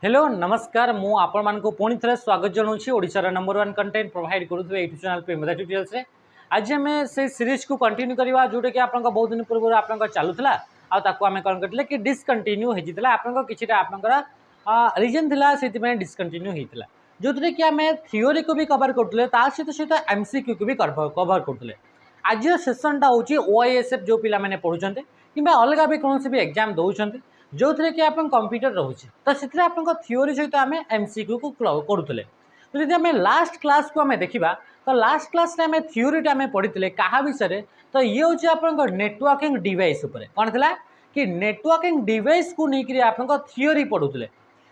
Hello नमस्कार मु आपण मानक पुणी थे स्वागत जनाऊँ ओडिशार नंबर 1 कंटेंट प्रोवाइड करुवे यूट्यूब चैनल पे मेधा ट्यूटोरियल्स रे। आज आम से सीरीज को कंटिन्यू करवा जोटा कि आप बहुत दिन पूर्व आप चलूला आम कौन करते कि डिस्कंटिन्यू होता आप कि रिजन था से डिस्कंटिन्यू होता जो थे कि आम थियोरी को भी कवर करुले सहित सहित एमसीक्यू को भी कवर करुले। आज सेसनटा हूँ ओआईएसएफ जो पिला पढ़ुं कि अलग भी कौन भी एग्जाम दौरान जो थे कि आप कंप्यूटर रोचे तो से आप थियोरी सहित आम एमसीक्यू को करुले। तो जब आम लास्ट क्लास को आम देखा तो लास्ट क्लास आम थियोरीटा आम पढ़ी क्या विषय तो ये हूँ आप नेटवर्किंग डिवाइस कौन थी कि नेटवर्किंग डिवाइस को लेकर आप थियोरी पढ़ुले।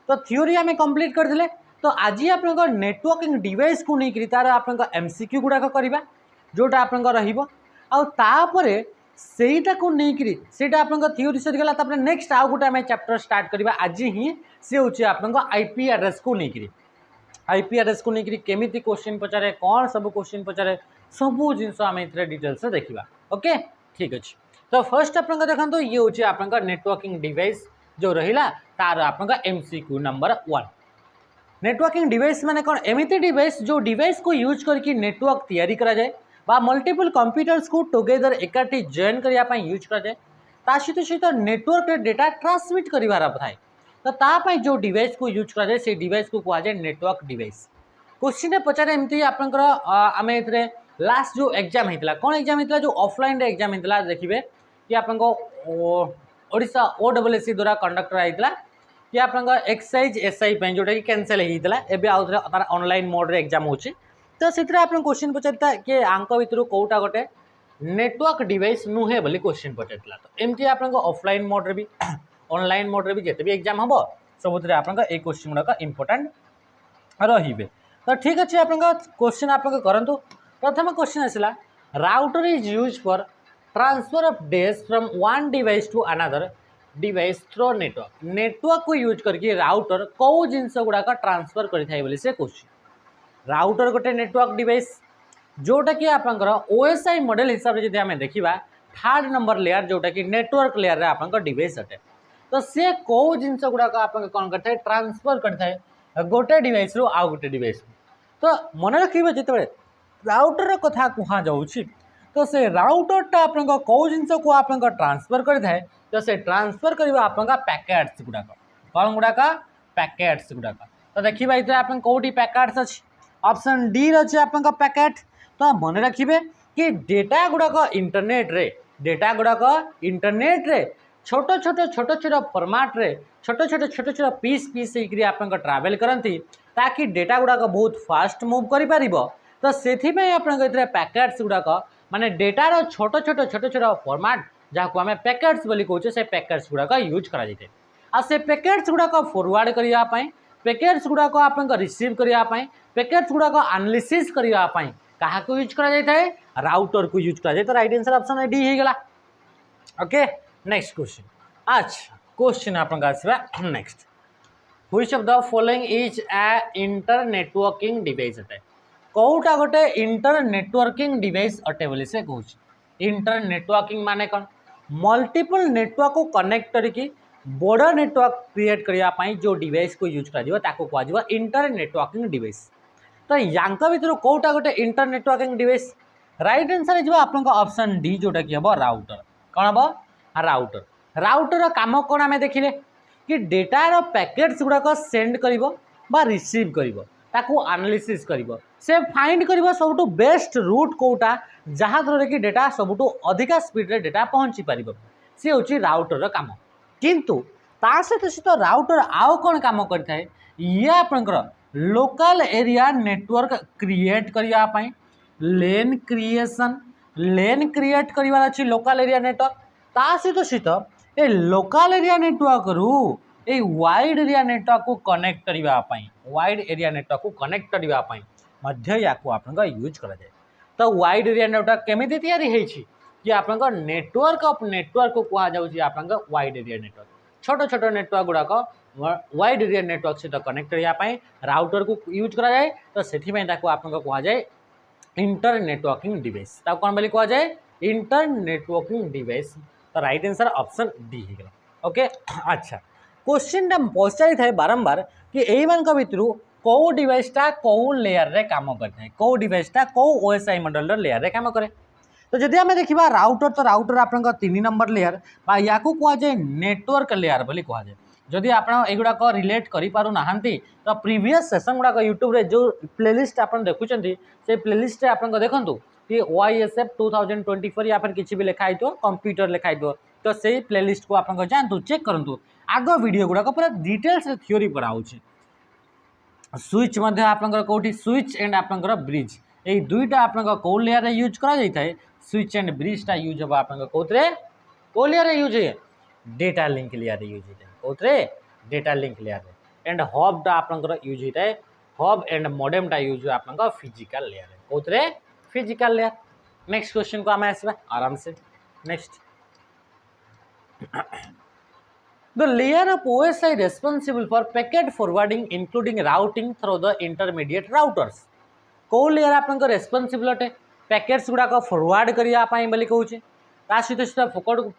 तो थियोरी आम कंप्लीट करते तो आज आप नेटवर्किंग डिवाइस को लेकर तार आप एमसीक्यू गुड़ाक करवा जोटा आप सेटा को लेकर सेटा आप थियोरी सरीगला नेक्स्ट आउ गोटे आम चैप्टर स्टार्ट करवा आज ही सी हूँ आप आईपी एड्रेस को लेकर आईपी एड्रेस को लेकर केमी क्वेश्चन पचारे कौन सब क्वेश्चन पचारे सबू जिनस आम डिटेल्स देखा। ओके ठीक अच्छे। तो फर्स्ट आप देखो ये हूँ आप नेटवर्किंग डिवाइस जो रहा तार आप एमसीक्यू नंबर 1। नेटवर्किंग डिवाइस माने कौन एमती डिवाइस जो डिवाइस को यूज करके नेटवर्क तैयारी करा जाए बा मल्टीपल कंप्यूटर्स को टुगेदर एकाठी जॉइन करने यूज कराए सहित सहित नेटवर्क डेटा ट्रांसमिट करार थाए तो तापाई जो डिवाइस को यूज कराए से डिवाइस को कहुए नेटवर्क डिवाइस। क्वेश्चन पचारे एमती आपंकर आम ए लास्ट जो एग्जाम होता कौन एग्जाम होता जो ऑफलाइन एग्जाम होता देखिए कि आप ओडिशा ओडब्ल्यूएससी द्वारा कंडक्टर होता कि आप एक्साइज एसआई जोटा कि कैंसल होता एवं आउ तार ऑनलाइन मोड रे एग्जाम हो तो से आप क्वेश्चन पचारता कि आंक भितर कौटा गोटे नेटवर्क डिवाइस नुहे बोली क्वेश्चन पचारता। तो एमती आप ऑफलाइन मोड रे भी ऑनलाइन मोड रे भी जिते भी एग्जाम हम सब आप क्वेश्चन गुड़ाक इंपोर्टाट रे। तो ठीक अच्छे आप क्वेश्चन आप करूँ। प्रथम क्वेश्चन आसला router is use for transfer of data from one device to another device through network. Network को यूज करके राउटर कौ जिनस गुड़ाक ट्रांसफर करें से क्वेश्चन। राउटर गोटे नेटवर्क डिवाइस जोटा कि आप ओएसआई मॉडल हिसाब से आम देखा थर्ड नंबर लेयर जोटा कि नेटवर्क लेयर रे आप डिवाइस अटे तो सी कौ जिनस गुड़ाक आप कौन करते ट्रांसफर करते गोटे डिवाइस रु आउ गोटे डिवाइस। तो मन रखिए जिते राउटर कथा कह जाऊँगी तो से राउटरटा आप कौ जिनस को आप ट्रांसफर करता तो से ट्रांसफर कर आप पैकेट्स गुड़ाक कौन गुड़ाक पैकेट्स गुड़ाक। तो देखिए ये आप कौटी पैकेट्स अच्छी ऑप्शन डी अच्छे आप पैकेट। तो मन रखिए कि डेटा गुड़ाक इंटरनेट रे डेटा गुड़ाक इंटरनेट रे छोट छोट छोट छोट फॉर्मेट रे छोट छोट छोट छोट पीस पीस आप ट्रावेल करती ताकि डेटा गुड़ाक बहुत फास्ट मूव कर। तो से पैकेट्स गुड़ाक माने डेटार छोट छोट छोट छोट फॉर्मेट जहाँ को आम पैकेट्स बोली कहूँ से पैकेट्स गुड़ाक यूज कराई आ से पैकेट्स गुड़ाक फॉरवर्ड करने पैकेट्स गुड़ाक आप रिसीव करने पैकेट्स गुड़ाक एनालिसिस करने क्या यूज कराए राउटर को यूज कराए। तो राइट आंसर ऑप्शन डी हो गला। Okay next question. अच्छा क्वेश्चन आप next which of the following is A inter networking device अटे कौटा गोटे इंटर नेटवर्किंग डिवाइस अटे बोली से कहूँ। इंटर नेटवर्किंग माने कौन मल्टीपल नेटवर्क को कनेक्ट करके बड़ नेटवर्क क्रिएट करने जो डिवाइस को यूज कर इंटर नेटवर्किंग डिवाइस। तो यांक भर कौटा गोटे inter networking device right answer हो आप ऑप्शन डी जोटा कि हम राउटर कौन हम राउटर। राउटर काम कौन आम देखिले कि डेटार पैकेट्स गुड़ाक सेंड कर रिसीव कर एनालिसिस कर से फाइंड कर सब बेस्ट रूट कौटा जहाँ द्वारा कि डेटा सब अधिका स्पीड रे डेटा पहुँची पार सी हूँ राउटर काम। किंतु ता सहित सहित राउटर आउ कौन काम करता है ये आपंकर लोकल एरिया नेटवर्क क्रिएट करने लेन क्रिएट कर लोकल एरिया नेटवर्क ता सहित सहित ए लोकल एरिया नेटवर्क रु ए वाइड एरिया नेटवर्क को कनेक्ट करने वाइड एरिया नेटवर्क को कनेक्ट करने या यूज करा जाए। तो वाइड एरिया नेटवर्क केमिति तैयारी होइछि कि आप नेटवर्क ऑफ नेटवर्क को कहा जाऊँगी वाइड एरिया नेटवर्क छोट छोट नेटवर्क गुड़ाक वाइड एरिया नेटवर्क सहित कनेक्ट करने राउटर को यूज करा जाए। तो से कह जाए इंटर नेटवर्किंग डिवाइस कौन बोली कह जाए इंटर नेटवर्किंग डिवाइस। तो राइट आंसर ऑप्शन डी हो गया। ओके अच्छा क्वेश्चन पचारि थाए बारंबार कि एई मान भितर कौ डिवाइसटा कौ लेयर रे काम करता है, कौ डिवाइसटा कौ ओएसआई मॉडल लेयर रे काम करे। तो जदि आम देखा राउटर, तो राउटर आप 3 नंबर लेयर या कहुए नेटवर्क लेयर बोली कहुए। जदि आप एगुड़ाक रिलेट करें तो प्रीवियस सेसन गुड़ाक यूट्यूब रे जो प्लेलिस्ट आप देखुं से प्लेलिस्ट आप देखूँ कि YSF 2024 या फिर किसी भी लिखाई थो कंप्यूटर लिखाई थो, तो से प्लेलिस्ट को आप जातु चेक करूँ। आग वीडियो गुड़ाक पूरा डिटेल्स थ्योरी पढ़ाऊँ। स्विच कौटी स्विच एंड आप ब्रिज ये दुईटा आप कौ लेयर यूज कर स्विच एंड ब्रिजटा यूज हम आप कौ लेयर यूज है डेटा लिंक लेयर यूज होता है कौथे डेटा लिंक लेयर एंड हबटा आप यूज होता है हब एंड मॉडेमटा यूज आप फिजिकल लेयर कौथे फिजिकल लेयर। नेक्स्ट क्वेश्चन को आम आसवा आराम से। Next The layer of OSI responsible for packet forwarding including routing through the intermediate routers. कौ लेयर आप रेस्पॉन्सिबल अटे पैकेट्स गुड़ाक फॉरवर्ड करने बोली कहूँ सहित सहित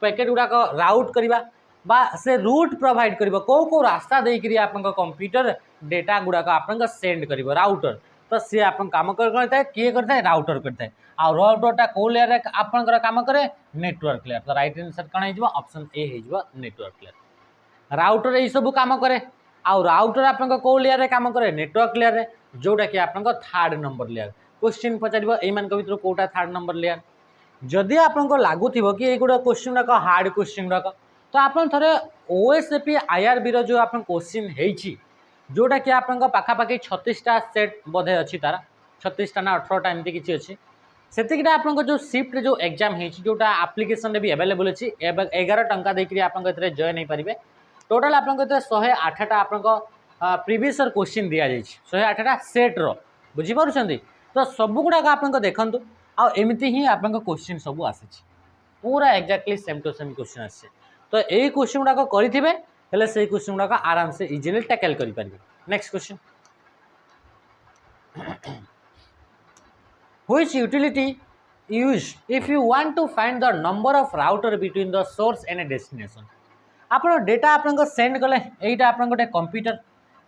पैकेट गुड़ाक राउट करवा बा से रूट प्रोवाइड कर कौ कौ रास्ता देकर आप कंप्यूटर डेटा गुड़ाक आप सेंड कर राउटर। तो सी आप कम करता है किए करता है राउटर करता है आ राउटरटा कौ लेयर आप कम करे नेटवर्क लेयर। तो राइट आंसर कौन हो ऑप्शन ए हो नेटवर्क लेयर। राउटर ये सब कम करे आउ राउटर आप कौ लेयर कम करे नेटवर्क लेयर जोटा कि आप थर्ड नंबर लेयर। क्वेश्चन पचार एमान भर कौटा थर्ड नंबर लेयर जदि आपको लगुथ कि ये गुड़ा क्वेश्चन गुड़ाक हार्ड क्वेश्चन गुड़ाक तो आप थे OSAP IRB जो आप क्वेश्चन होती जोटा कि आप पाखापाखि 36टा सेट बोधे अच्छी तार 36टा ना 18टा एमती किसी अच्छी से आप जो शिफ्ट जो एग्जाम होटा आप्लिकेसन भी अवेलेबल अच्छी 11 टंका देकर आप जॉइन हो पारे। टोटाल आप 108टा आप प्रीवियस क्वेश्चन दि जाए 108टा सेट्र बुझीपार। तो सब गुड़ाक आप देखूँ आमती ही आप क्वेश्चन सब आसी पूरा exactly same to same question आसे। तो यही क्वेश्चन गुड़ाक करेंगे हेल्ले से क्वेश्चन गुड़ाक आराम से इजिली टैकल करेंगे। Next question Which utility used if you want to find the number of router between the source and a destination? आप डेटा आप सेंड कले यहीटा आप गोटे कंप्यूटर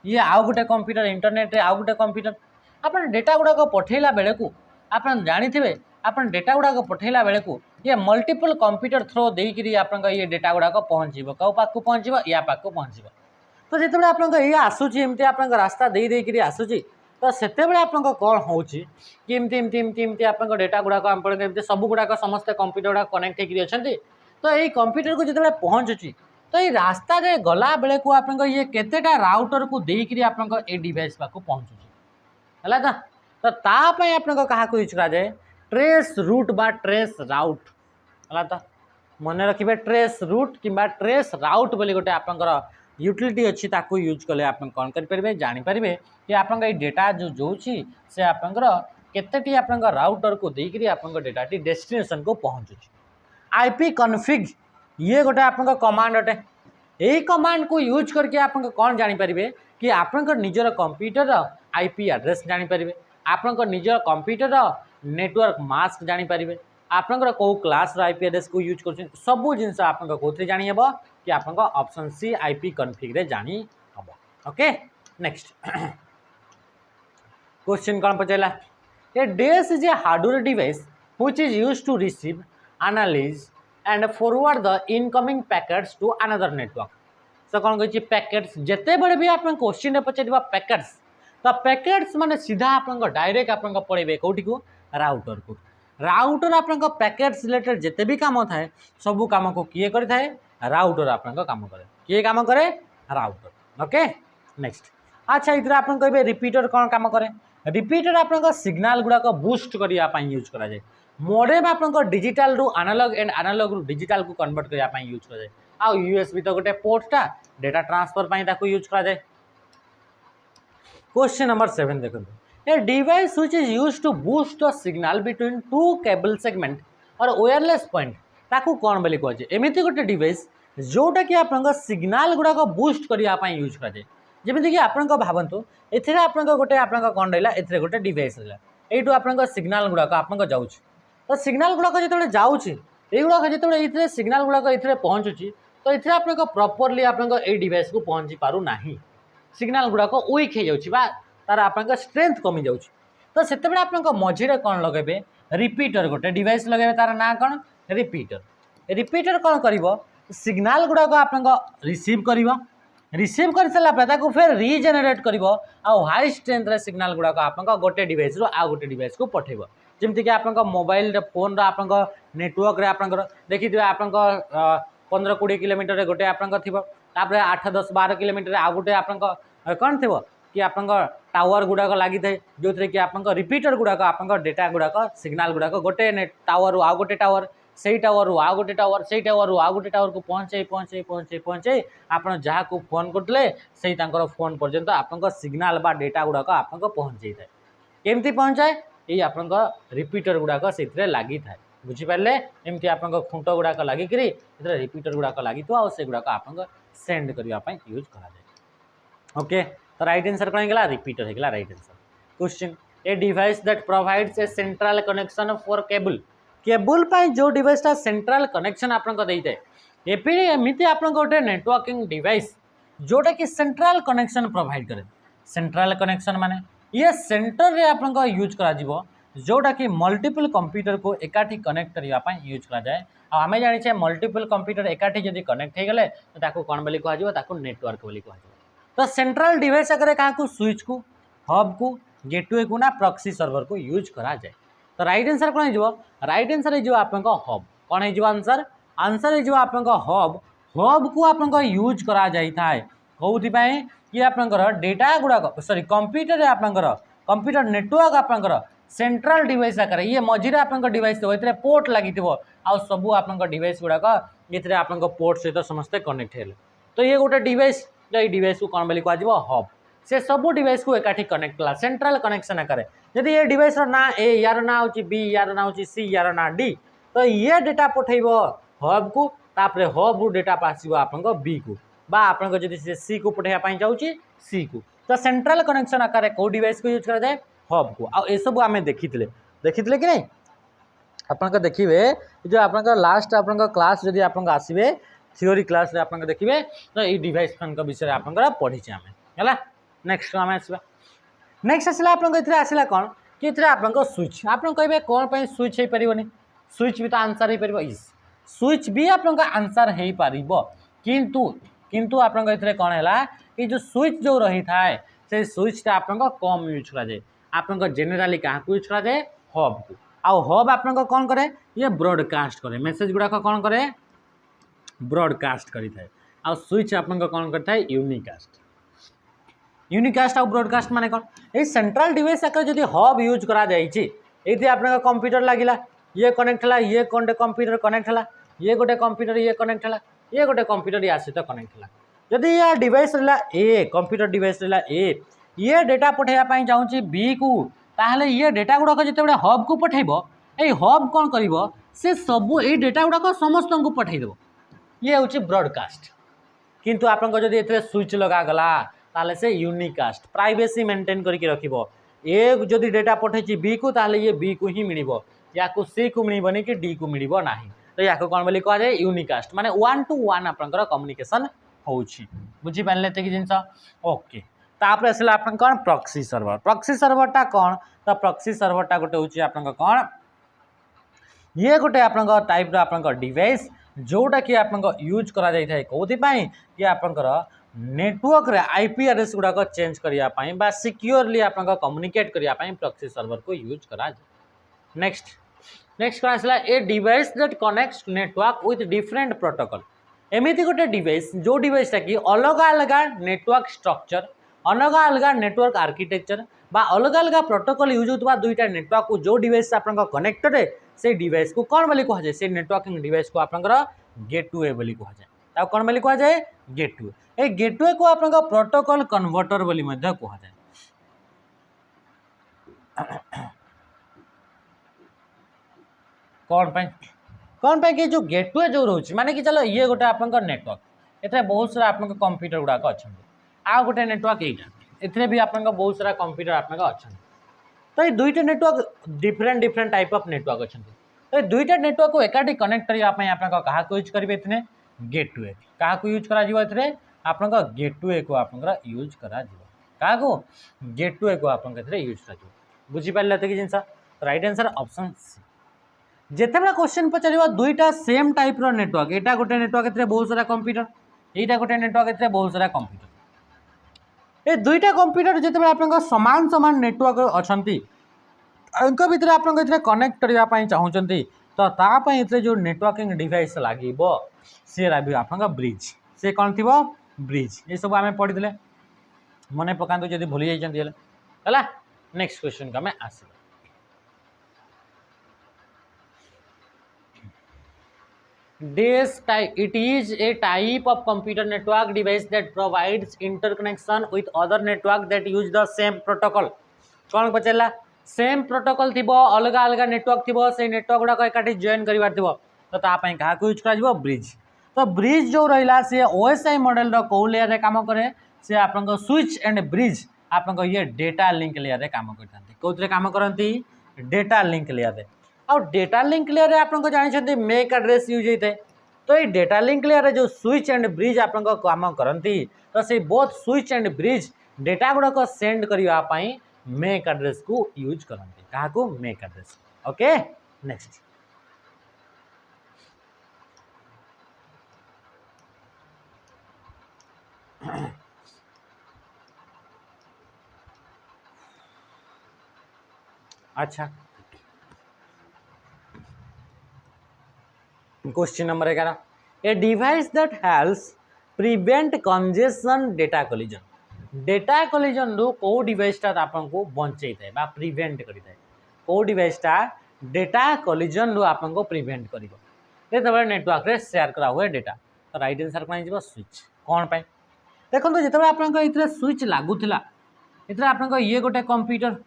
ये आउ गोटे कंप्यूटर इंटरनेट रे आउ गोटे कंप्यूटर आप डेटा गुड़ाक पठेला बेले को आप जानी आप डेटा गुड़ाक पठेला बेले को ये मल्टीपल कंप्यूटर थ्रो देकर आप ये डेटा गुड़ाक पहुँचो कौ पाक पहुँचो या पाक पहुँचो। तो जिते आप ये आसूची एमती आप रास्ता देकर आसूची तो से कौन हो कि एमती आप डेटा गुड़ाक सब गुड़ाक समस्त कंप्यूटर गुड़ाक कनेक्ट होकर तो ये कंप्यूटर को जिते पहुँचुची तो ये रास्ता रे गला बेले को आप ये केतेटा राउटर को देकर आप डिवाइस पाक पहुँचुची है तो तापाई आप यूज कराए ट्रेस रूट बा ट्रेस राउट है। तो मन रखिए ट्रेस रूट कि ट्रेस राउट बोली गोटे आप यूटिलिटी अच्छी ताकू यूज कले आप कौन करेंगे जानीपारे कि आप डेटा जो जोची से आपंकर केतेटी आप राउटर को देकर आप डेटाटी डेस्टिनेशन को पहुँचुची। IP कन्फिग ये गोटे आप कमांड अटे यही कमांड को यूज करके आप कौन जानीपारे कि आप निजर कंप्यूटर IP एड्रेस जानीपारे आप निजर कंप्यूटर नेटवर्क मास्क जानीपारे आपंकर कौ क्लास IP एड्रेस को यूज कर सबू जिनस आप कौन जानी हे कि आप ऑप्शन सी IP कन्फिग रे जानी हम। ओके नेक्स्ट क्वेश्चन कौन पचारा a DAS is a hardware device which is used to receive analyse and forward the incoming packets to another network. तो कौन कही पैकेट्स जिते बड़े भी आप क्वेश्चन पचार पैकेट्स तो पैकेट्स माने सीधा आप डायरेक्ट आप पड़े कौटी को राउटर को राउटर आप पैकेट्स रिलेटेड जिते भी काम थाए सबू काम को किए करे राउटर आप काम करे किए काम करे राउटर। ओके नेक्स्ट अच्छा इधर आप कहे रिपीटर कौन काम करे रिपीटर आप सिग्नल गुड़ाक बूस्ट करने यूज कराए मॉडेम आप डिजिटल रु एनालॉग एंड एनालॉग रु डिजिटल को कन्वर्ट करने यूज कराए आ USB तो गोटे पोर्टा डेटा ट्रांसफर यूज कराए। क्वेश्चन नंबर 7 देखो a device which is used to boost the signal between two cable segment और वायरलेस पॉइंट ताकू कौन बोली कहुए एमती गोटे डिवाइस जोटा कि आप सिग्नल गुड़ाक बूस्ट करने यूज कराए जमीक आप भावतु ए आप गोटे आप कौन रहा ए गोटे डिवाइस रहा यू आप सिग्नल गुड़ाक आप जाऊँ तो सिग्नल गुड़ाक जो जाऊँगी ये सिग्नल गुड़ाक ये पहुँचुची तो ये आप प्रॉपर्ली आप डिवाइस को पहुँची पारू ना सिग्नल गुड़ाक वीक हो जाऊँगा तार आप स्ट्रेंथ कमी जाऊँ तो से आप मझे कौन लगे रिपीटर गोटे डिवाइस लगे तार ना कौन रिपीटर रिपीटर कौन कर सिग्नल गुड़ाक आप रिसीव कर रिसीव कर सारापर फिर रिजेनेट कर हाई स्ट्रेंथ सिग्नल गुड़ाक आप गोटे डिवाइस रू आ गोटे डिवाइस को पठेब जमीक आप मोबाइल फोन आप नेटवर्क आप देखिए आप 15-20 किलोमीटर गोटे आप थी 8-10-12 किलोमीटर आ गोटे आप कौन थी कि आप टावर गुड़ाक लगी थाए जो थी कि आप रिपीटर गुड़ाक आप डेटा गुड़ाक सिग्नल गुड़ाक गोटे टावर रू आ गोटे टावर से टावर रू आ गोटे टावर से टावर रू आ गोटे टावर को पहुँचे पहुँचे पहुँचे पहुँचे आप जहाँ को फोन करते से फोन पर्यंत आप सिग्नल बा डेटा गुड़ाक आप पहुँचे थाए केमती पहुँचाए ये आप रिपीटर गुड़ाक से लगी थाए बुझीपारे एमती आप खुंट गुड़ाक लगिक रिपीटर गुड़ाक लगी से गुड़ाक आप सेंड करने यूज कर ओके तो राइट आंसर कौन है रिपीटर है right answer question A device that provides a central connection for cable cable जो डिवाइसटा सेंट्रल कनेक्शन आपको देता है एमती आप गोटे नेटवर्किंग डिवाइस जोटा कि सेंट्रल कनेक्शन प्रोवाइड करे सेंट्रल कनेक्शन माने ये सेंटर रे आप यूज करा जोटा कि मल्टीपल कंप्यूटर को एकाठी कनेक्ट करने यूज कराए आम जाने मल्टीपल कंप्यूटर एकाठी जब कनेक्ट हो गले तो कौन बोली कह नेटवर्क बोली कह तो सेंट्रल डिवाइस आगे क्या स्विच को हब को गेटवे को ना प्रॉक्सी सर्वर को यूज करा जाए तो राइट आंसर कौन हो राइट आंसर हो आप हब कौन हो आंसर आंसर हो आप हब हब को आप यूज करा जाए कौन कि आप डेटा गुड़ाक सॉरी कंप्यूटर आप कंप्यूटर नेटवर्क आप सेंट्रल डिवाइस आकार ये मझे आप डिवाइस थो ये पोर्ट लगी आ सबू आप डिवाइस गुड़ाक ये आप पोर्ट सहित समस्ते कनेक्ट है तो ये गोटे डिवाइस ये डिवाइस को कौन बोली कह हब से सबू डिवाइस को एकाठी कनेक्ट कला सेंट्रल कनेक्शन आकार यदि ये डिवाइस ना ए यार ना हूँ बी यार ना हूँ सी यार ना डी तो ये डेटा पठेब हब को तापर हब रू डेटा आसो आप बी को बा आप सी को पठाइबा चाहूँगी सी को तो सेंट्रल कनेक्शन आकार कौ डिवाइस को यूज करा जाए हब को आ सब आम देखी कि नहीं आप देखिए जो आप लास्ट आप क्लास जब आप आसवे थ्योरी क्लास आप देखिए तो ये डिवाइस विषय आप पढ़ीचे आम है नेक्स्ट आम आसवा नेक्स्ट आसला आप आसला कौन कि आप स्विच आप कहे कौन पर स्विच हो पारनी स्विच भी तो आंसर हो पार इस स्विच भी आप आंसर हो पार किंतु किंतु आप कौन है कि जो स्विच जो रही था से स्विचटा आप कम यूज कराए आप जेनेराली क्या यूज कराए हब को आउ हब आप कौन करे ये ब्रॉडकास्ट करे मेसेज गुड़ाक कौन करे ब्रॉडकास्ट करी थाए आ स्विच आप कौन करता है यूनिकास्ट आउ ब्रॉडकास्ट माने कौन ये सेंट्रल डिवाइस आकर जब हब यूज करा ये आप कंप्यूटर लगिला ये कनेक्ट है ये गोटे कंप्यूटर कनेक्ट है ये गोटे कंप्यूटर ये कनेक्ट है ये गोटे कंप्यूटर या सहित कनेक्ट है जदि यह डिवाइस रहा ए कंप्यूटर डिवाइस रहा ए ये डेटा पठाइबा चाहूँगी बी को ताहले ये डेटा गुड़ाक जिते हब को पठेब ये हब कौन कर से सबू ये डेटा गुड़ाक समस्त को पठेदेव ये हूँ ब्रॉडकास्ट किंतु आप स्विच लगागला ताले से यूनिकास्ट प्राइवेसी मेंटेन करके रखिब ए जदि डेटा पठे बी को ताले ये बी को ही मिल या सी को मिलबनी कि डी को मिलना ना तो या कौन बोली कह जाए यूनिकास्ट माने 1-to-1 आप कम्युनिकेशन होची बुझी पारे कि जिनस ओके तापर आसला आप कौन प्रॉक्सी सर्वरटा कौन तो प्रॉक्सी सर्वरटा गोटे हूँ आप कौन ये गोटे आप टाइप आप डिवाइस जोटा कि आप यूज करा जाए कौन कि आप नेटवर्क रे आईपी एड्रेस गुड़ाक चेंज करने सिक्योरली आप कम्युनिकेट करने प्रॉक्सी सर्वर को यूज करा जाए नेक्स्ट नेक्स्ट कौन आसला a device that connects network with different protocol एमती गोटे डिवाइस जो डिवाइसटा कि अलग अलग नेटवर्क स्ट्रक्चर अलग अलग नेटवर्क आर्किटेक्चर बा अलग अलग प्रोटोकॉल यूज होता दुईटा नेटवर्क को जो डिवाइस आप कनेक्टेड है से डिवाइस को कौन बोली कह जाए से नेटवर्किंग डिवाइस को आप गेटवे बोली कह जाए कौन बोली कह जाए गेटवे ए गेटवे को आप प्रोटोकॉल कन्वर्टर बोली कह जाए कौन पे कि जो गेटवे जो रोचे माने कि चलो ये गोटे आप नेटवर्क एथे बहुत सारा आप कंप्यूटर गुड़ाक अच्छा आ गोटे नेटवर्क यहाँ भी आप बहुत सारा कंप्यूटर आप अच्छा तो ये दुईटा network different different type of network अच्छा तो ये दुईटा नेटवर्क को एकाठी कनेक्ट करने आप क्या यूज करेंगे गेटवे क्या यूज कर आपन गेटवे को आप यूज करा क्या गेटवे को आप यूज कर बुझीपारे कि जिन राइट आंसर ऑप्शन सी जिते क्वेश्चन पचार दुईटा सेम टाइप नेटवर्क यहाँ गोटे नेटवर्क बहुत सारा कंप्यूटर यहाँ गोटे नेटवर्क बहुत सारा कंप्यूटर ये दुईटा कंप्यूटर जिते आप सामान सामान नेटवर्क अच्छा भितर आप कनेक्ट करने चाहते तो तापाई जो नेटवर्किंग डिवाइस लगे सी आप ब्रिज सी कौन थी ब्रिज ये सब आम पढ़ी मन पका जब भूली जाइए नेक्स्ट क्वेश्चन को आम आस it is a type of computer network device that provides interconnection with other network that use the same protocol कौन पचारा सेम प्रोटोकॉल थी अलग अलग नेटवर्क थी से नेटवर्क गुड़ाक एकाठी जॉइन करार थी तो तापाई क्या यूज कर ब्रिज तो ब्रिज जो रहा सी ओएसआई मॉडल कौ लेयर काम करे सी आप स्विच एंड ब्रिज आप ये डेटा लिंक लेयर काम करते कौन काम करती डेटा लिंक लेयर और डेटा लिंक लेयर आप जानते मेक एड्रेस यूज होता है तो ये डेटा लिंक लेयर जो स्विच एंड ब्रिज आप काम करती तो से both switch and bridge data गुड़ाक सेंड करने मेक एड्रेस को यूज करते क्या मेक एड्रेस ओके नेक्स्ट अच्छा question number 11 a device that helps prevent congestion data collision रू कौ डिवाइसटा आपको बंचई थाए बा प्रिवेंट करि थाए कौ डिवाइसटा डेटा कोलिजन रू आपको प्रिवेंट कर नेटवर्क रे शेयर करा हुए डेटा तो राइट आंसर कौन हो स्विच कौन पाए देखो जिते आप स्विच लगुला ये आप ये गोटे कंप्यूटर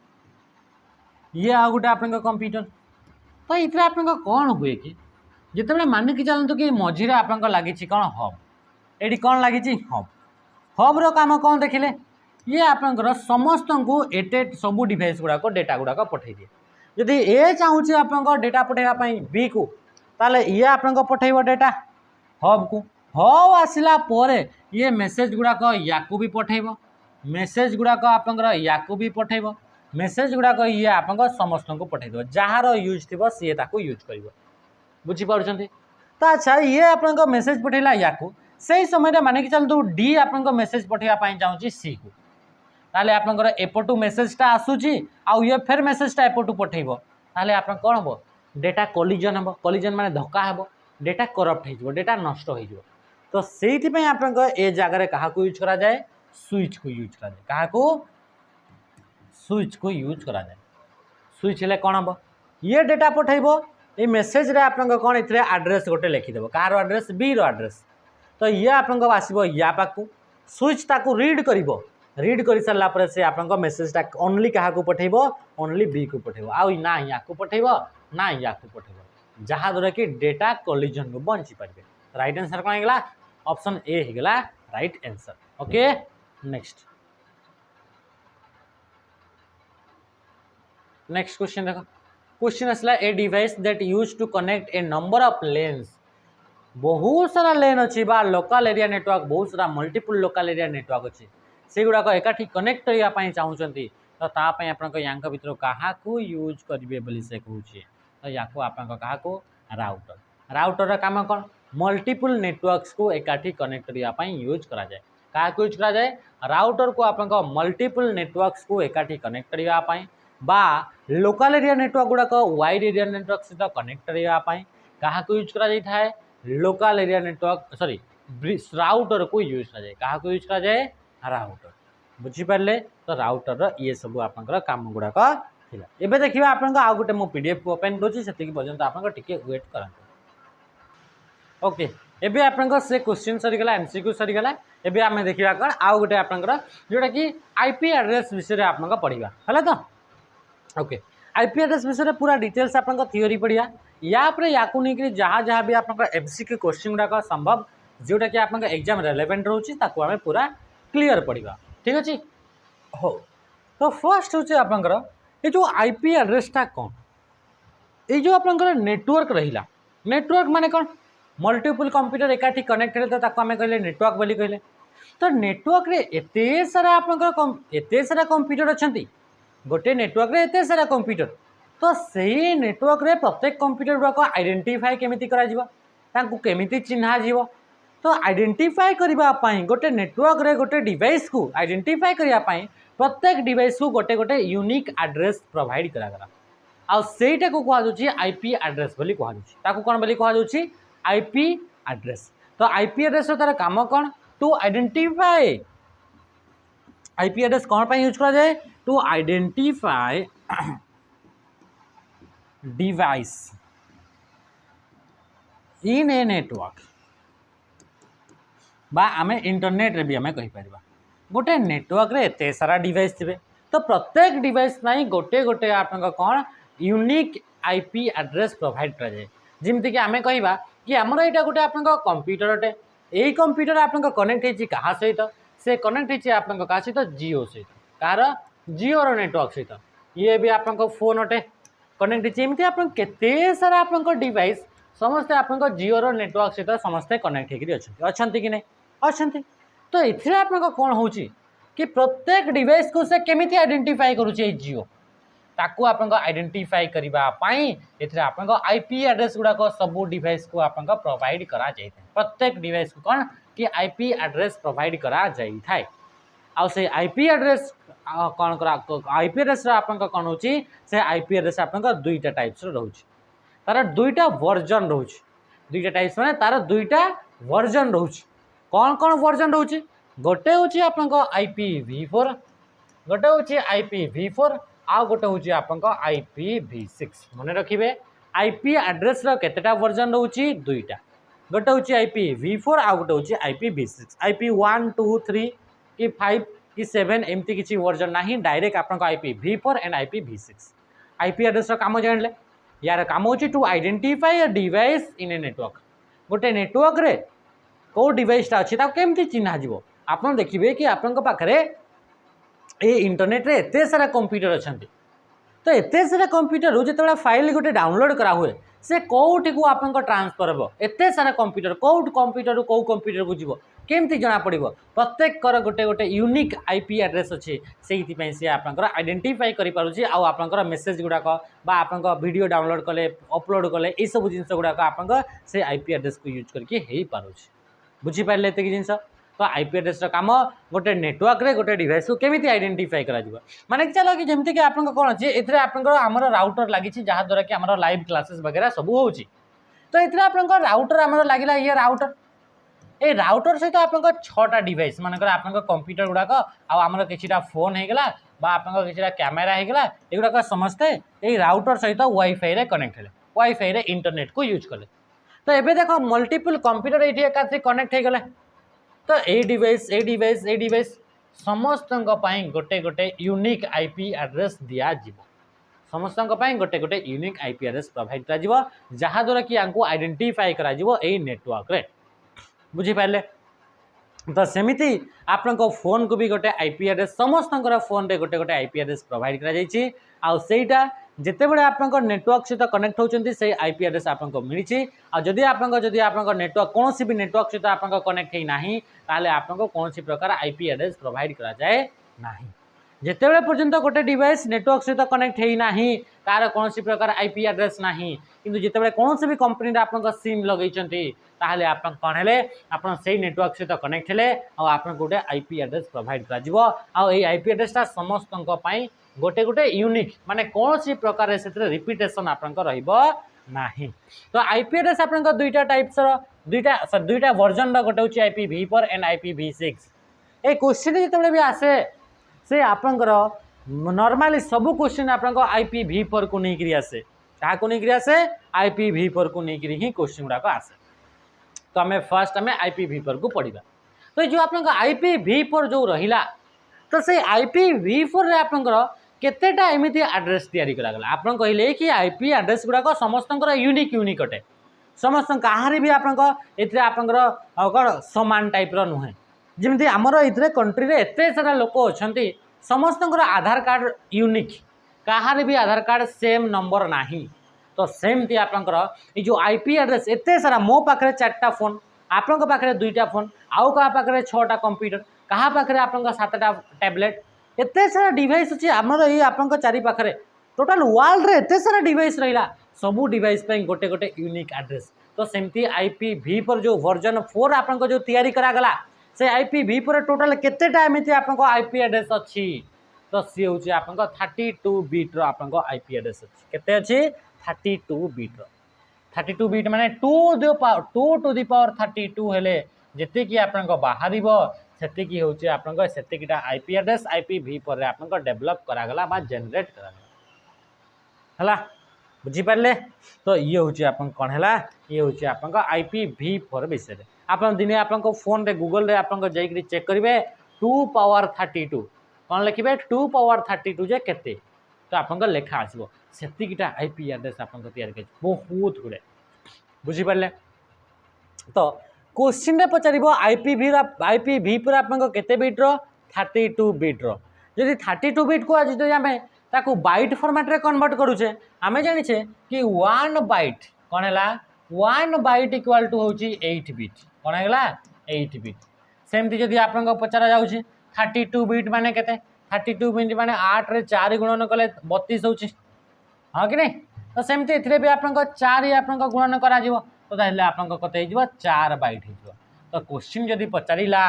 ये आ गोटे आप कंप्यूटर तो ये आप कौन हुए कि जिते मानिक चलतु कि मझे आप लगी कौन हब ये कौन लगी हब हब्र काम कौन देखिले ये आपंकर समस्त को एटे सबू डिवाइस गुड़ाक डेटा गुड़ाक पठे दिए जदि ए चाहूँ आप डेटा पठाइवाई बी को ताले ये आप पठेब डेटा हब को हब आसला ये मेसेज गुड़ाक या भी पठेब मेसेज गुड़ाक आपंकर या भी पठेब मेसेज गुड़ाक ये आप समस्त को पठेद जार यूज थी सी यूज कर बुझीपार तो अच्छा ये आप मेसेज पठेला या से समय मानिक चलतु डी आप मेसेज पठेवाई चाहूँगी सी को ताले आपंकर एपटू मेसेजटा आसूची आउ ये फेर मेसेजटा एपटू पठेब ताले आप कौन हम डेटा कोलिजन हम कोलिजन माने धक्का हम डेटा करप्ट हो डेटा नष्ट हो तो से आप जगह क्या यूज करा जाए स्विच को यूज करा जाए क्या स्विच को यूज करा जाए स्विच हेले कौन हम ये डेटा पठेब ये मेसेज रे आप कौन ये आड्रेस गोटे लिखिदेव कार आड्रेस बी आड्रेस तो ये आपको आसो या पाक स्विच ताकू रीड कर सारापर से आप मेसेजटा ओनली क्या पठेब ओनली बी को पठेब आ ना या पठेब ना या पठेब जहाँद्वारा कि डेटा कोलिजन को बंची पारे राइट आंसर कौन होगा ऑप्शन ए होगा right answer okay next next question देखो क्वेश्चन आसला a device that use to connect a number of LANs बहुत सारा लेन अच्छी बा लोकल एरिया नेटवर्क बहुत सारा मल्टीपल लोकल एरिया नेटवर्क अच्छी से गुड़ाक एकाठी कनेक्ट करने चाहूँगी तो तापाई आप भर क्या यूज करेंगे से कहूँ तो या क्या राउटर राउटर काम कौन मल्टीपल नेटवर्क्स को एकाठी कनेक्ट करने यूज करा जाए क्या यूज करा जाए राउटर को आप मल्टीपल नेटवर्क्स को एकाठी कनेक्ट करने बा लोकल एरिया नेटवर्क गुड़ाक वाइड एरिया नेटवर्क सहित कनेक्ट करने क्या यूज करा local area network sorry router को यूज करा जाए क्या यूज करा जाए राउटर बुझीपारे तो राउटर ये सब आप काम गुड़ाक एवं देखिए आप गोटे मो पीडीएफ को ओपन करुँच पर्यटन आप वेट कर ओके एबे आप से क्वेश्चन सरीगला एमसीक्यू सरीगला एबे आम देखा कौन आउ गोटे आप जोटा कि आईपी एड्रेस विषय आप पढ़ा है तो ओके आईपी एड्रेस विषय पूरा डिटेल्स आप थ्योरी पढ़िया या नहीं जहाँ जहाँ भी आप एमसीक्यू क्वेश्चन गुड़ाक संभव जोटा कि आप एग्जाम रेलेवेंट रोचे आम पूरा क्लीयर पढ़ा ठीक अच्छे हो तो फर्स्ट हूँ आपंकर ये जो आईपी एड्रेसटा कौन ये जो आप नेटवर्क रहा नेटवर्क माने कौन मल्टीपल कंप्यूटर एकाठी कनेक्ट हेले तो आम कहले नेटवर्क बोली कहले। तो नेटवर्क रे एते सारा आपनकर एते सारा कंप्यूटर अछंती, गोटे नेटवर्क रे एते सारा कंप्यूटर, तो सही नेटवर्क रे प्रत्येक कंप्यूटर गुड़ाक आइडेंटिफाई केमिति करा जिवो, तांकु केमिति चिन्हा जिवो। तो आइडेंटिफाई करने गोटे नेटवर्क रे गोटे डिवाइस को आइडेंटिफाई करने प्रत्येक डिवाइस को गोटे गोटे यूनिक एड्रेस प्रोवाइड करागला। आउ सेटा को कहुच्छी आईपी एड्रेस बोली कहुच्छी, ताकू कौन बोली कहुच्छी आईपी एड्रेस। तो आईपी एड्रेस तार काम कौन, टू आइडेंटिफाई। आईपी एड्रेस कौन पर यूज करा जाए, to identify device in a network बा आमे इंटरनेट रे भी आमे कहि परिबा। गोटे नेटवर्क रे एते सारा डिवाइस थिबे, तो प्रत्येक डिवाइस नहीं गोटे गोटे आपन कौन यूनिक आईपी एड्रेस प्रोवाइड करा जाए। जिमति कि आमे कहिबा कि हमर एटा गोटे आपन कंप्यूटर अटे, एई कंप्यूटर आपन कनेक्ट हेची कहा सहित, से कनेक्ट हेची आपन का सहित जियो सहित, कार जियो रो नेटवर्क सहित। ये भी आपन फोन अटे कनेक्ट हेची, एमति आपन केते सारा आपन डिवाइस समस्ते आपन जियो रो नेटवर्क सहित समस्ते कनेक्ट हेकरी अछंती, अछंती कि नहीं अछंती। तो एथिरे आपन कौन होची कि प्रत्येक डिवाइस को से केमिति आइडेंटिफाई करूची जियो, ताकू आपन आइडेंटिफाई करबा पई एथिरे आपन आईपी एड्रेस गुडा को सब डिवाइस को आपन प्रोवाइड करा जाय थाय। प्रत्येक डिवाइस को कौन कि आईपी एड्रेस प्रोवाइड करा जाय थाय। आ से आईपी एड्रेस कौन करा आईपी एड्रेस आपन कौन होची, से आईपी एड्रेस आपन दुईटा टाइप्स रो रहउची, तार दुईटा वर्जन रहउची। दुईटा टाइप्स माने तार दुईटा वर्जन रहउची। कौन कौन वर्जन रहउची, गोटे होची आपन IPv4, गोटे होची IPv4, आ गोटे होची आपन IPv6। मने रखिबे आईपी एड्रेस रो केतेटा वर्जन रहउची, दुईटा। गोटे होची IPv4 आ गोटे होची IPv6। IP1 2 3 कि 5 कि 7 एमती किछि वर्जन नाही, डायरेक्ट आपन IPv4 and IPv6। IP address रो काम जानले, यार काम होची to identify a device in a network. गोटे नेटवर्क रे को डिवाइसटा अच्छी केमती चिन्हा जीवो, आपन देखिए कि आपन पाखरे ए इंटरनेट रे एते सारा कंप्यूटर अछंती। तो एते सारा कंप्यूटर रो जेतेबेला फाइल गोटे डाउनलोड करा हुए, से कोठी को आपन ट्रांसफर हो, एते सारा कंप्यूटर कोट कंप्यूटर रो को कंप्यूटर को जीवो केमती जना पड़िबो। प्रत्येक कर गोटे गोटे यूनिक आईपी एड्रेस अच्छे, सेहिति पई से आपन आइडेंटिफाई करि पारुची। आ आपन मेसेज गुडाक बा आपन वीडियो डाउनलोड कले अपलोड कले ए सब जिंस गुडाक आपन से आईपी एड्रेस को यूज करके हेई पारुची। बुझी पारे एत जिन। तो आईपी एड्रेस काम गोटे नेटवर्क रे गोटे डिवाइस को केमिति आइडेंटिफाई करा जिवो, माने चलो कि जेमति कि आपन कोन अछि एथरे आपन हमर राउटर लागि छि, जहा द्वारा कि हमर लाइव क्लासेस वगैरह सब होउची। तो एथरे आपन राउटर हमर लागिला, ये राउटर ए राउटर सहित आपन 6टा डिवाइस मानकर आपन कंप्यूटर गुडाक आ हमर किछिटा फोन हे गेला बा आपन किछिटा कैमरा हे गेला, एगुडाक समस्ते ए राउटर सहित वाईफाई रे कनेक्ट हेले, वाईफाई रे इंटरनेट को यूज कले। तो एबे देखो मल्टीपल कंप्यूटर एठी एकाथरे कनेक्ट हे गेले। तो ए डिवाइस समस्त गोटे गोटे यूनिक आईपी एड्रेस दिया जीवो, समस्त गोटे गोटे यूनिक आईपी एड्रेस प्रोवाइड करा जीवो, जहा द्वारा कि आंको आइडेंटिफाई करा जीवो ए नेटवर्क रे। बुझी पारे। तो सेमिति आपन फोन को भी गोटे आईपी एड्रेस, समस्त फोन रे गोटे गोटे आईपी एड्रेस प्रोवाइड करा जायछि। आ सेटा जितेबेले आपन नेटवर्क सहित कनेक्ट होचंती से आईपी एड्रेस आपन मिली। आ जदि आपन नेटवर्क कौन भी नेटवर्क सहित आपन कनेक्ट है नाही, ताले आपन कौन प्रकार आईपी एड्रेस प्रोवाइड करा जाए नाही। जितेबेले पर्यंत गोटे डिवाइस नेटवर्क सहित कनेक्ट है नाही, तार कौन प्रकार आईपी एड्रेस नाही, किंतु जितेबेले कौन भी कंपनी आपन सिम लगैचंती, ताहले आपन कौन हेले आपन सेही नेटवर्क सहित कनेक्ट हेले आ आपन गोटे आईपी एड्रेस प्रोवाइड करा जिवो। आ ए आईपी एड्रेसटा समस्तन पई गोटे गोटे यूनिक, माने कौन सी प्रकार से रिपीटेशन आपन रहिबो नाही। तो आईपी एड्रेस आपन दुईटा टाइप्स रो दुईटा वर्जन रो, गोटे होची IPv4 and IPv6। A question जितेबेले भी आसे से आपन नॉर्मली सब क्वेश्चन आपन IPv4 को नहीं करी आसे, का को नहीं करी आसे IPv4 को नहीं करी ही क्वेश्चन गुडा को आसे। तो हमें फर्स्ट हमें IPv4 को पढ़िबा। तो जो आपन IPv4 जो रहिला, तो से IPv4 रे आपन केतेटा एमिति एड्रेस तैयारी करा गला। आपन कहले कि आईपी एड्रेस गुडा को समस्तंकर यूनिक यूनिक अटे, समस्त कहारी भी आपन एथरे आपन कौन समान टाइप रो नुहे। जेमति हमर इतरे कंट्री रे एते सारा लोक अछंती, समस्तंकर आधार कार्ड यूनिक, कहारी भी आधार कार्ड सेम नंबर नाही। तो सेमती आपंकर ये जो आईपी एड्रेस एते सारा मो पाखे 4टा फोन आपण पाखे 2टा फोन आउ क्या पाखे 6टा कंप्यूटर क्या पाखे आप 7टा टैबलेट एते सारा डिवाइस अच्छी आमर ये आप चारि पाखे टोटाल वर्ल्ड रे एते सारा डिवाइस रहा सबू डिवाइस गोटे गोटे यूनिक एड्रेस तो सेमती आईपीवी पर जो वर्जन 4 आपको जो तैयारी करागला से आईपीवी पर टोटाल केतेटा एमती आपको आईपी एड्रेस अच्छी तो सी हूँ आपको 32 बिट आपको आईपी एड्रेस अच्छी केते अच्छी 32 बिट 32 बिट माने 2 टू द पावर 32 हेले जेतिकी आपको बाहर सेतिकी होची आपको सेतिकीटा आईपी एड्रेस आईपीवी पर आपको डेवलप करागला बा जनरेट करागला हला बुझीपारे तो ये हूँ आप कौन है ये हूँ आप आईपीवी4 विषय में आप दिने आप फोन रे गूगल रे आप चेक करेंगे 2 पावर 32 कौन लिखे 2 पावर 32 जे केते तो आप लेखा आसो सेतिकीटा आईपी एड्रेस आप बहुत गुड़े बुझीपारे तो क्वेश्चन रे पचार आईपीवी पर आप केते बिट्र 32 बिट्र जदि 32 बिट को आज आम ताकू बाइट फॉर्मेट रे कन्वर्ट करूचे आमे जानिछे कि 1 बाइट कौन है 1 बाइट इक्वल टू होची 8 बिट कौन है 8 बिट सेमती जदि आपन पचारा जाउछि 32 बिट माने केते 32 बिट माने 8 रे 4 गुणन कले 32 होछि हां कि नहीं तो सेमती एथिरे भी आपन 4 आपन गुणन करा जिवो तो ताहले आपन कते हे जिवो 4 बाइट हे जिवो तो क्वेश्चन जदि पचारिला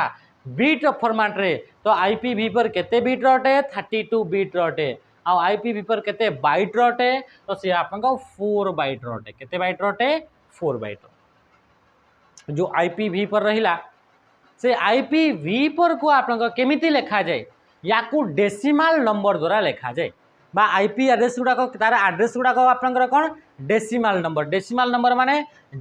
बिट फॉर्मेट रे तो आईपीवी पर केते बिट रटे 32 बिट रटे आ आईपीवी पर केते बाइट रटे तो सी आपको 4 बाइट रटे केते बाइट रटे 4 बाइट जो आईपीवी पर रहिला से आईपीवी पर को आपन केमिति लिखा जाए या को डेसिमल नंबर द्वारा लिखा जाए बा आईपी एड्रेस गुडा तार एड्रेस गुडा आपन कौन डेसिमल नंबर माने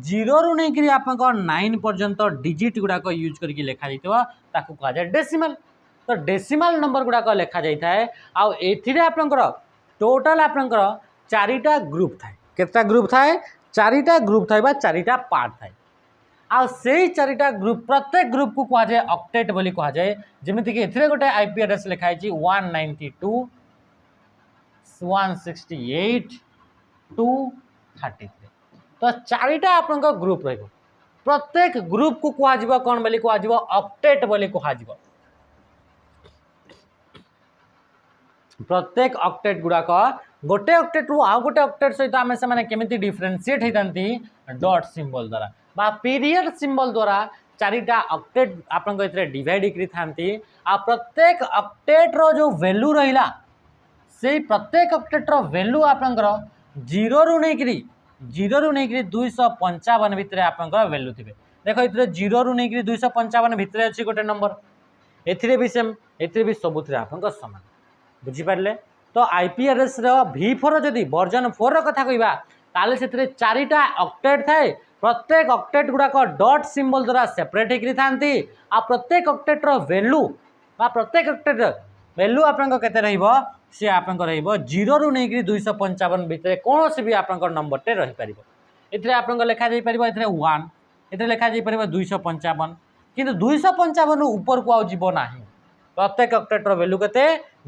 0 रु नहीं करी आपन 9 पर्यंत डिजिट गुडा यूज करके लिखा जाइतो ताकू कहा जाए डेसिमल तो डेसिमल नंबर गुड़ाक लिखा जाए आपंकर टोटाल आपंकर 4टा ग्रुप थाए केता ग्रुप थाए 4टा ग्रुप थाए बा 4टा पार्ट थाए आ से 4टा ग्रुप प्रत्येक ग्रुप को कहा जाए ऑक्टेट बोली कहा जाए जेमिति कि एथिरे गोटे आईपी एड्रेस लिखा है 192 168 233 तो 4टा आपंकर ग्रुप रहिबो प्रत्येक ग्रुप को कहा जाए कौन बोली कहा जाए ऑक्टेट बोली कहा जाए प्रत्येक ऑक्टेट गुड़ाक गोटे ऑक्टेट रु आउ गोटे ऑक्टेट सहित आम से केमिति डिफरेंशिएट होती डॉट सिंबल द्वारा बा पीरियड सिंबल द्वारा 4टा ऑक्टेट आपन डिवाइड करी थांती आ प्रत्येक ऑक्टेट रो जो वैल्यू रहिला से प्रत्येक ऑक्टेट रो वैल्यू आपनकर 0 रु नहीं करी 255 भितर आपनकर वैल्यू थिबे देखो इतरे 0 रु नहीं करी 255 भितर अछि गोटे नंबर एथिरे भी सेम एथिरे भी सबुथिरे आपनकर समान बुझीपारे तो आईपी एड्रेस V4 जदि वर्जन 4 कथा कहवा ताले से 4टा ऑक्टेट थाए प्रत्येक ऑक्टेट गुड़ाक डॉट सिंबल द्वारा सेपरेट होकर थांती आ प्रत्येक ऑक्टेट वैल्यू बा प्रत्येक ऑक्टेट वैल्यू आपन केते रहिबो से आपन रहिबो 0 रु नहीं 255 भितर कौन से भी आपन नंबर टे रही परिबो एथरे आपन लिखा जाई परिबो एथरे 1 एथरे लिखा जाई परिबो 255 किंतु 255 ऊपर को आ जीवो नाही प्रत्येक ऑक्टेट वैल्यू केते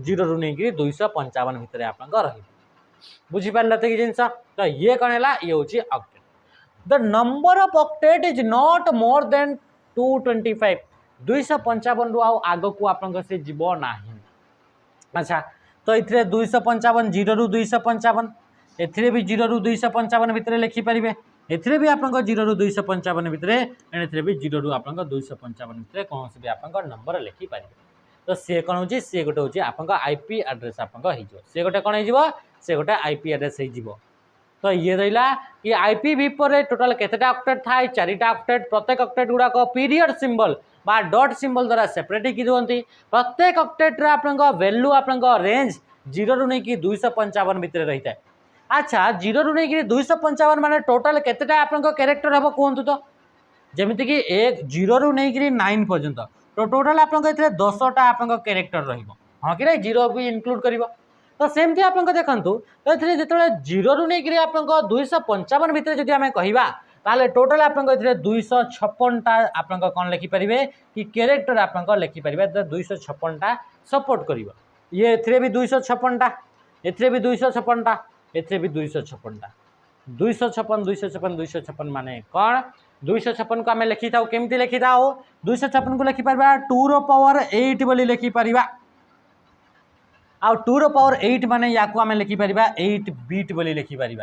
0 रु नहीं 255 भितर आपन रहिबो बुझीपारे तो जिनस तो ये कौन है ये हूँ octet the number of octet is not more than 225 255 रु आग को आपन से जीव ना अच्छा तो ये 255 0 रु 255 एथिरे भी 0 रु 255 भितर लिखिपारे एथिरे भी आपन 0 रु 255 भितर एथिरे भी 0 रु आपन 255 भितर कौन से भी आपन नंबर लिखिपारे तो सी कौन हो सी गोटे हूँ आप आईपी एड्रेस आप सी गोटे कौन हो सी गोटे आईपी एड्रेस हो तो ये रहा कि आईपीवी पर टोटाल केतेटा ऑक्टेट थाए 4टा ऑक्टेट प्रत्येक ऑक्टेट गुड़ाक पीरियड सिंबल बा डॉट सिंबल द्वारा सेपरेट होती प्रत्येक ऑक्टेट रे आपन वैल्यू आपन रेंज 0 रु नहीं 255 भितर रही है अच्छा 0 रु नहीं 255 माने टोटाल केतेटा आपन कैरेक्टर हम कहतु तो जमीती कि 0 रु नहीं 9 पर्यंत तो टोटाल आपन 10टा आपन कैरेक्टर रहिबो हाँ कि 0 भी इंक्लूड करिबो तो सेमती आप देखूँ तो ये जो 0 रु नहीं आप 255 भितर जब आम कहवा ताले टोटाल आप 256टा आप कौन लिखिपारे कि कैरेक्टर आप लिखिपारे 256टा सपोर्ट कर ये भी 256टा एथे भी 256टा एथे भी 256टा 256 माने कौन 256 को आम लिखि था केमती लिखि था 256 को लिखिपर 2 रो पावर 8 बोली लिखिपर आउ 2 रो पावर 8 माने या आम लिखिपर 8 बीट बोली लिखिपर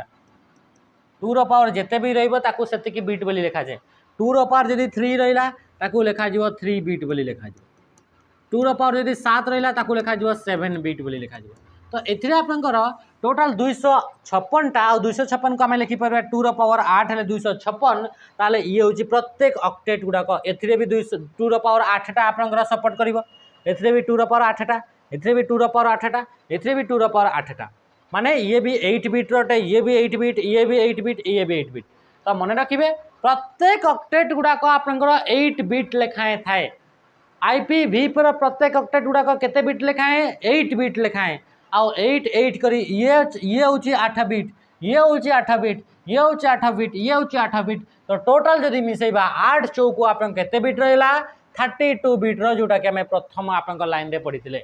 2 रो पावर जिते भी रही से बीट बोली लिखा जाए 2 रो पावर जदि 3 रहा लिखा 3 बीट बोली लिखा 2 रो पावर जदि 7 रहा लिखा 7 बीट बोली लिखा तो एथिरे आपनकर टोटाल 256 टा और 256 को आम लिखिपर 2 रो पावर 8 हेले 256 ताले ये होची प्रत्येक ऑक्टेट गुडाक एथिरे भी 2 रो पावर 8 टा आपनकर सपोर्ट करिवो एथिरे भी 2 रो पावर 8 टा एथिरे भी 2 रो पावर 8 टा एथिरे भी 2 रो पावर 8 टा माने ये भी 8 बीट रोटे ये भी 8 बीट ये भी 8 बीट ये भी 8 बीट तो मन रखिए प्रत्येक ऑक्टेट गुडाक आपनकर 8 बीट लेखाएं थाए आईपीवी पर प्रत्येक ऑक्टेट गुडाक केते बीट लेखाएं 8 बीट लेखाएं आउ 8 8 करी ये होची 8 बीट ये होची 8 बीट ये होची 8 बीट ये होची 8 बीट तो टोटल जदि मिसेबा 8 चौक आपन केते बीट रहला 32 बीट रो जोटा कि हमें प्रथम आपन लाइन रे पढ़िथिले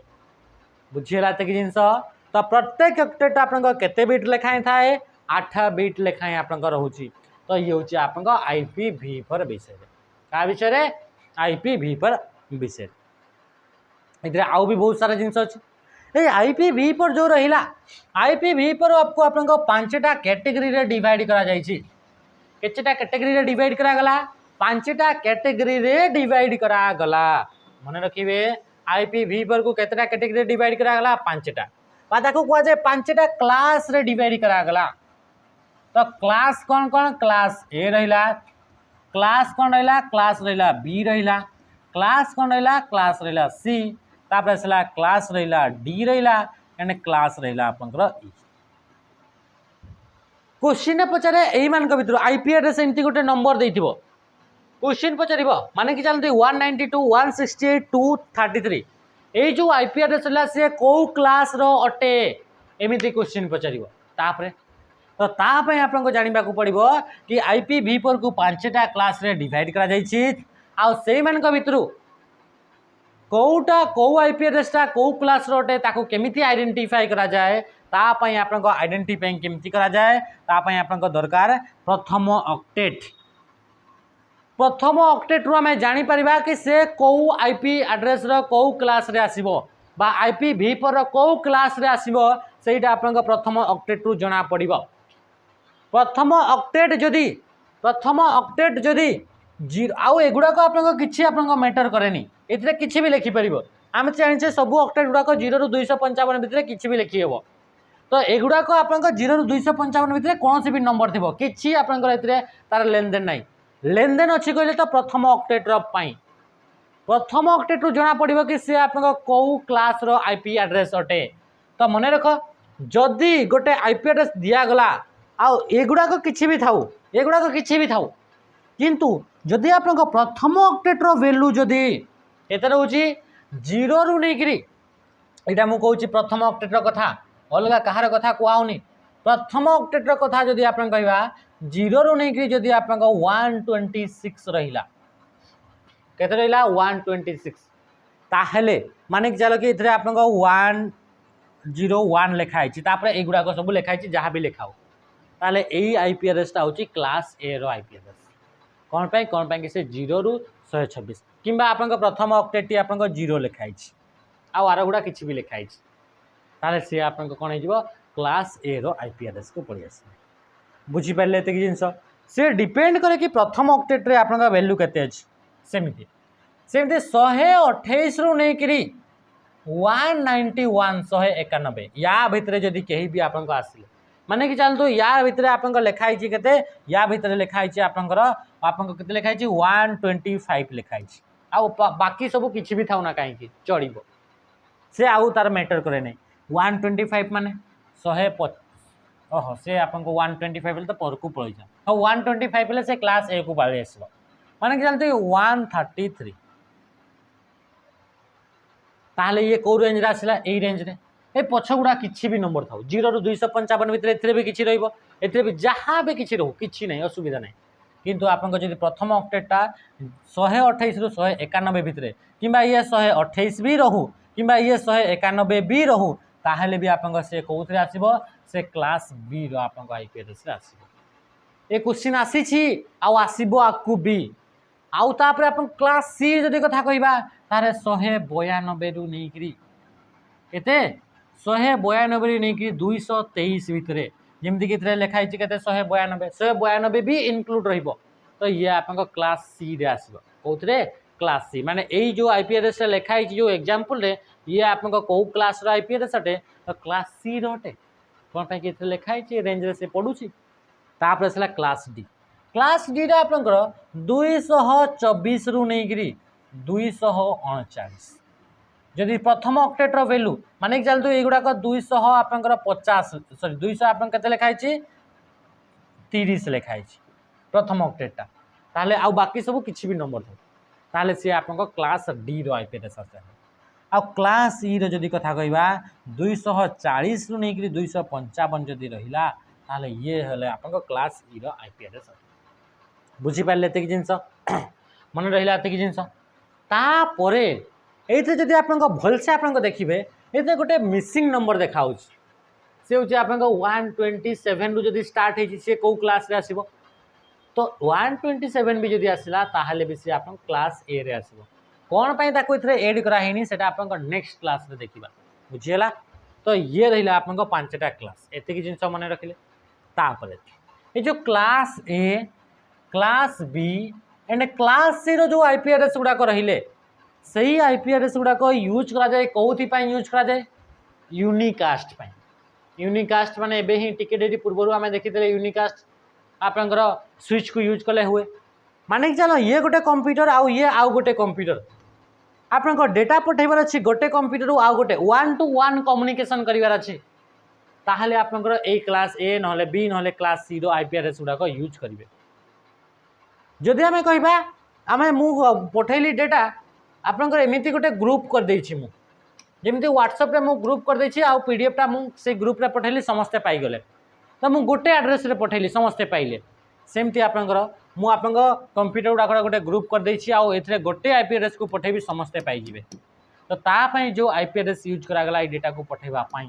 बुझिला त कि जिंस तो प्रत्येक ऑक्टेट आपन केते बीट लेखाएं थाए 8 बीट लेखाएं आपन रहउची तो ये होची आपन आईपीवी पर विषय का विषय रे आईपीवी पर विषय इधर आउ भी बहुत सारा जिंस अछि आईपीवी पर जो रहिला आईपीवी पर आपको आपन पांचटा कैटेगरी रे डिवाइड करा जायछि केचटा कैटेगरी रे डिवाइड करा गला पांचटा कैटेगरी रे डिवाइड करा गला मन रखिबे आईपीवी पर को केतटा कैटेगरी रे डिवाइड करा गला पांचटा बादा को कुआ जाय पांचटा क्लास रे डिवाइड करा गला तो क्लास कौन कौन क्लास ए रहिला क्लास कौन रहिला क्लास रहिला बी रहिला क्लास कौन रहिला क्लास रहिला सी तापर असला क्लास रहिला डी रहिला एंड क्लास रहिला आपनकर ई क्वेश्चन पचारे एई मान को भितर आईपी एड्रेस एमती गोटे नंबर देथिबो क्वेश्चन पचारिबो माने कि चलते 192 168 233 एई जो आईपी एड्रेस हला से को क्लास रो अटे एमिति क्वेश्चन पचारिबो तापर तो तापय आपन को जानिबा को पड़िबो कि आईपीवी पर को पांचटा क्लास रे डिवाइड करा जाई छी आ सेई मान को भितरु कौटा कौ आईपी एड्रेसटा कौ क्लास रोटे ताको केमिति आइडेंटिफाई करा जाए तापय आपन को आइडेंटिफाई केमिति करा जाए तापय आपन को दरकार प्रथम ऑक्टेट रु हमें जानि परिबा कि से कौ आईपी एड्रेस रो कौ क्लास रे आसीबो बा आईपीवी पर कौ क्लास रे आसीबो सेटा आपन को प्रथम ऑक्टेट रु जणा पड़िबो प्रथम ऑक्टेट जदि जीरो आउ एगुड़ा को आपन किछि आपन मैटर करेनी एथिरे किछि भी लिखि परिबो आमे जानिछे सब ऑक्टेट गुड़ा को 0 रु 255 भितरे किछि भी लिखि हेबो तो एगुड़ा को आपन 0 रु 255 भितरे कोनोसी भी नंबर थिबो किछि आपन एथिरे तार लेन देन नाही लेन देन अछि कहले तो प्रथम ऑक्टेट रो पाई प्रथम ऑक्टेट रु जणा पड़िबो कि से आपन को क्लास रो आईपी एड्रेस अटे तो मने रखो जदी गोटे आईपी एड्रेस दिया गला आउ एगुड़ा को किछि भी थाउ किंतु जदि आपन प्रथम ऑक्टेट रो वैल्यू जदि एते रहउची 0 रु नेकरी एटा मु कहउची प्रथम ऑक्टेट रो कथा अलगा कहार कथा कुआउनी प्रथम ऑक्टेट रो कथा जदि आपन कहबा 0 रु नेकरी जदि आपन 126 रहिला केते रहिला 126 ताहेले माने कि चलो कि इथरे आपन 101 लिखा आइछि तापर एगुडा को सब लिखा आइछि जहां भी लिखाओ ताले एई आईपी एड्रेसटा होची क्लास ए रो आईपी एड्रेस कौन पाई कि से 0 रु 126 किंबा आपन प्रथम ऑक्टेट आपन 0 लिखा आइछि आ आर गुडा किछि भी लिखा आइछि ताले से आपन कोन हे जिवो क्लास ए रो आईपी एड्रेस को पड़ी आसी बुझी पाले एते कि जिंस से डिपेंड करे कि प्रथम ऑक्टेट रे आपन वैल्यू केते अछि सेमिति 128 रु नै करी 191 191 या भितरे जदि केही भी आपन आसिले माने कि चलतो या भितरे आपन लिखाई छी केते या भितरे लिखाई छी आपन केते लिखाई छी 125 लिखाई छी आ बाकी सब किछि भी थाउ ना काहे कि चढ़िबो से आउ तार मैटर करे नै 125 माने 100 ओहो से आपन को 125 तो पर को पळै जा तो 125 ले से क्लास ए को बाळे आसबो माने कि चलतो 133 ताले ये को रेंज रे आसिला ए रेंज रे ए पछगुड़ा किछि भी नंबर थाउ 0 रु 255 भितरे एथिरे भी किछि रहइबो एथिरे भी जहां भी किछि रहू किछि नै असुविधा नै किंतु आपन को जदि प्रथम ऑक्टेटटा 128 रु 191 भितरे किंबा ये 128 भी रहू किंबा ये 191 भी रहू ताहेले भी आपन से कोथरे आसीबो से क्लास बी रो आपन आईपी एड्रेस रे आसीबो ए क्वेश्चन आसी आसो आकु भी आउ तापर अपन क्लास सी जदि कथा कहबा तारे 192 रु नेकरी केते 192 रु नेकरी 223 भितरे जेमति कि लिखाई के 192 भी इनक्लूड रहिबो तो ये आपन क्लास सी रे आसीबो कोथरे क्लास सी माने एई जो आईपीआरएस लिखाई जो एग्जांपल रे ये आपन को क्लास रो आईपीआरएस अटे तो क्लास सी रोटे कोन पे कि लिखाई रेंज रे से पडुची तापर सला क्लास डी रे आपन 224 रु नेगिरी 239 जदि प्रथम ऑक्टेट रो वैल्यू माने चल तो एगुडा को 200 आपन 50 सॉरी 200 आपन कते लिखाई 30 लिखाई प्रथम ऑक्टेटा ताले आ बाकी सब किछि भी नंबर था ताले से आपन क्लास डी रो आईपीआरएस आसे आ क्लास ई रो जदि कथा कहबा 240 रु नेगिरी 255 जदि रहिला ताले ये हले आपन क्लास ई रो आईपीआरएस बुझी पाले ते जिंस मन रहिला ते जिंस तापरे एथे जदि आपन भल से आपन देखिबे एथे गोटे मिसिंग नंबर देखाउछ से होची आपन 127 रु जदि स्टार्ट हेची से को क्लास रे आसीबो तो 127 भी जदि आसिला ताहाले भी से आपन क्लास ए रे आसीबो कोन पई ताको इथरे ऐड करा हेनी सेटा आपन नेक्स्ट क्लास रे देखिबा बुझियला तो ये रहिला आपन पांचटा क्लास एते कि जिंस मन रखिले तापरे ए जो class A class B and class C रो जो आईपीआरएस गुडा को रहिले सही आईपीआरएस गुडा को यूज करा जाए कोथि पई यूज करा जाए यूनिकास्ट पई यूनिकास्ट माने एबे ही टिके डेरी पूर्वरु हमें देखितले यूनिकास्ट आपनकर स्विच को यूज कले हुए माने चलो ये गोटे कंप्यूटर आउ ये आउ गोटे कंप्यूटर आपनकर डेटा पठेबार अछि गोटे कंप्यूटर आउ गोटे 1 टू 1 कम्युनिकेशन करिवार अछि ताहले आपनकर ए क्लास ए नहले बी नहले क्लास सी रो आईपीआरएस गुडा को यूज करिवे जदि हमें कहबा हमें मु पठेली डेटा आपनकर एमिति गोटे ग्रुप कर देछि मु जेमिति व्हाट्सएप रे मु ग्रुप कर देछि आ पीडीएफ टा मु से ग्रुप रे पठेली समस्ते पाई गले तो मु गोटे एड्रेस रे पठेली समस्ते पाइले सेमती आपनकर मु आपन कंप्यूटर गुडा गोटे ग्रुप कर देछि आ एथरे गोटे आईपीआरएस को पठेबी समस्ते पाई जिवे तो ता पई जो आईपीआरएस यूज करा गला ए डेटा को पठेबा पई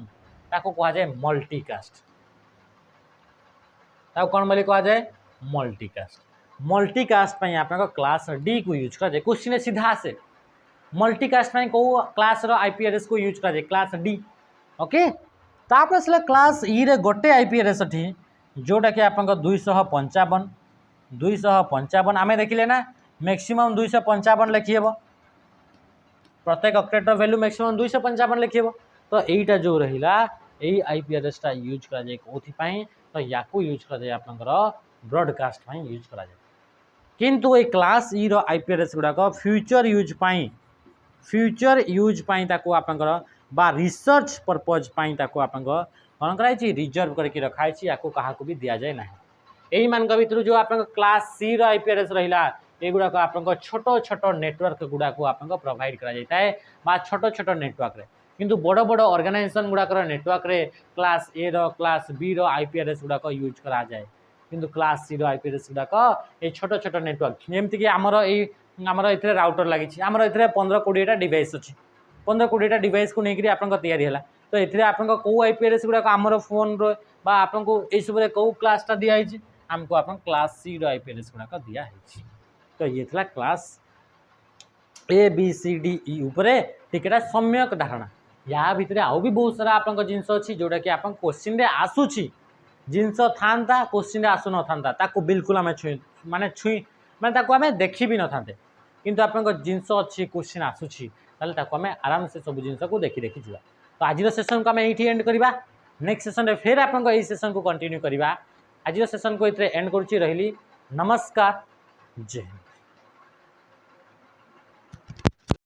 ताको कहा जाय मल्टीकास्ट ताको कोन बोली कहा जाय मल्टीकास्ट पई आपन क्लास डी को यूज करा जाय क्वेश्चन सीधा से मल्टीकास्ट पई को क्लास रो आईपीआरएस को यूज करा जाय क्लास डी ओके तापर से क्लास ई रे गोटे आईपीआरएस अठी जोटा कि आपन 255 आमे देखिले ना मैक्सिमम 255 लिखिएबो प्रत्येक ऑक्टेट रो वैल्यू मैक्सिमम 255 लिखिएबो तो एटा जो रहिला एई आईपीआरएस टा यूज करा जाय कोथि पई तो याकू यूज करा जाय आपनकर ब्रॉडकास्ट पई यूज करा जाय किंतु ए क्लास ई रो आईपीआरएस गुडा को फ्यूचर यूज पई ताको आपनकर बा रिसर्च पर्पज पई ताको आपनकर कोन कराई छी रिजर्व करके रखाई छी याकू कहा को भी दिया जाय ना एही मान का भीतर जो आपन क्लास सी रो आईपीआरएस रहिला एगुडा को आपन छोटो छोटो नेटवर्क गुडा को आपन प्रोवाइड करा जाय ताए बा छोटो छोटो नेटवर्क रे किंतु बड़ बड़ ऑर्गेनाइजेशन गुडा कर नेटवर्क रे क्लास ए रो क्लास बी रो आईपीआरएस गुडा को यूज करा जाय किंतु क्लास सी रो आईपीआरएस गुडा को ए छोटो छोटो नेटवर्क जेमति कि हमरो इथरे राउटर लागि छी हमरो इथरे 15-20 टा डिवाइस अछि 15-20 टा डिवाइस को नेकरी आपन को तैयारी हला तो इथरे आपन को को आईपीआरएस गुडा को हमरो फोन रो बा आपन को ए सब रे को क्लास टा दिया हिची हमको आपन क्लास सी रो आईपीआरएस गुडा को दिया हिची तो ये थला class A B C D E ऊपरे टिकेटा सम्यक धारणा या भितरे आउ भी बहुत सारा आपन को जिंस अछि जोडा कि आपन क्वेश्चन रे आसुची जिनस था क्वेश्चन आसु न था ताको बिल्कुल आम छुई माने ताको आम देखी भी न थाते किंतु आपन जिनस अच्छी क्वेश्चन आसूची ताले ताको आम आराम से सब जिनस को देखी देखी जा तो आज सेशन को आम ये एंड करवा नेक्स्ट सेशन रे फिर आपन को सेशन को कंटिन्यू करवा आज सेशन को इतरे एंड करूची रहिली नमस्कार जय हिंद।